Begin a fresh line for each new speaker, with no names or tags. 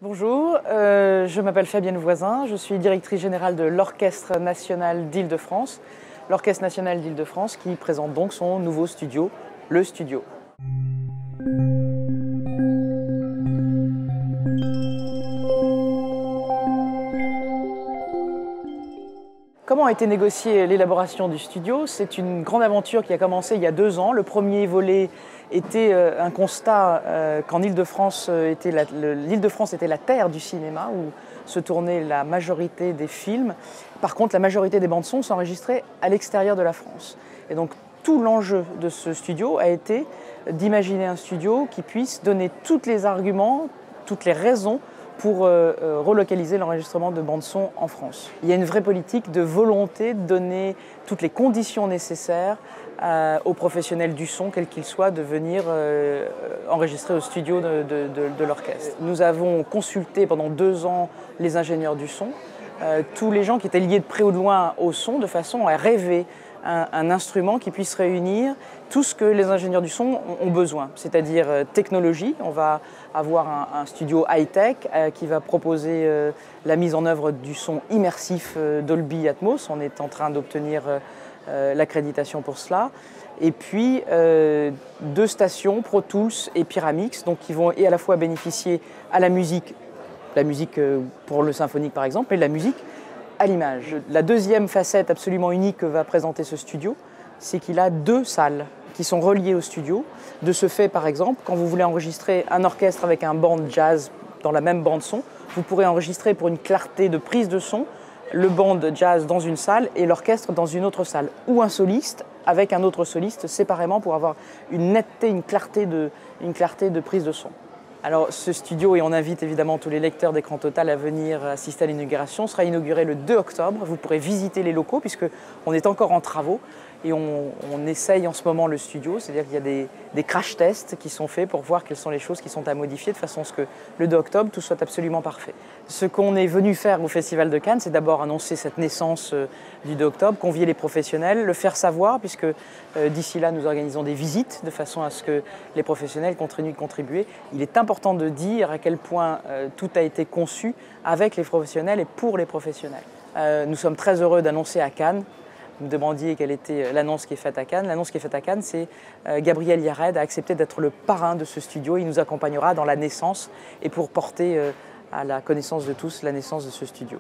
Bonjour, je m'appelle Fabienne Voisin, je suis directrice générale de l'Orchestre national d'Île-de-France. L'Orchestre national d'Île-de-France qui présente donc son nouveau studio, le Studio. Comment a été négociée l'élaboration du studio? C'est une grande aventure qui a commencé il y a 2 ans. Le premier volet était un constat qu'en Île-de-France, l'Île-de-France était la terre du cinéma où se tournait la majorité des films. Par contre, la majorité des bandes-son sont enregistrées à l'extérieur de la France. Et donc tout l'enjeu de ce studio a été d'imaginer un studio qui puisse donner tous les arguments, toutes les raisons pour relocaliser l'enregistrement de bandes-son en France. Il y a une vraie politique de volonté de donner toutes les conditions nécessaires aux professionnels du son, quels qu'ils soient, de venir enregistrer au studio de l'orchestre. Nous avons consulté pendant 2 ans les ingénieurs du son, tous les gens qui étaient liés de près ou de loin au son, de façon à rêver un instrument qui puisse réunir tout ce que les ingénieurs du son ont besoin, c'est-à-dire technologie. On va avoir un studio high-tech qui va proposer la mise en œuvre du son immersif Dolby Atmos. On est en train d'obtenir l'accréditation pour cela. Et puis 2 stations, Pro Tools et Pyramix, donc qui vont à la fois bénéficier à la musique pour le symphonique par exemple, et de la musique à l'image. La deuxième facette absolument unique que va présenter ce studio, c'est qu'il a 2 salles qui sont reliées au studio. De ce fait, par exemple, quand vous voulez enregistrer un orchestre avec un band jazz dans la même bande son, vous pourrez enregistrer pour une clarté de prise de son le band jazz dans une salle et l'orchestre dans une autre salle, ou un soliste avec un autre soliste séparément pour avoir une netteté, une clarté de prise de son. Alors ce studio, et on invite évidemment tous les lecteurs d'Écran Total à venir assister à l'inauguration, sera inauguré le 2 octobre. Vous pourrez visiter les locaux puisqu'on est encore en travaux et on essaye en ce moment le studio, c'est-à-dire qu'il y a des crash tests qui sont faits pour voir quelles sont les choses qui sont à modifier de façon à ce que le 2 octobre, tout soit absolument parfait. Ce qu'on est venu faire au Festival de Cannes, c'est d'abord annoncer cette naissance du 2 octobre, convier les professionnels, le faire savoir puisque d'ici là nous organisons des visites de façon à ce que les professionnels continuent de contribuer. Il est important de dire à quel point tout a été conçu avec les professionnels et pour les professionnels. Nous sommes très heureux d'annoncer à Cannes. Vous me demandiez quelle était l'annonce qui est faite à Cannes. L'annonce qui est faite à Cannes, c'est Gabriel Yared a accepté d'être le parrain de ce studio. Il nous accompagnera dans la naissance et pour porter à la connaissance de tous la naissance de ce studio.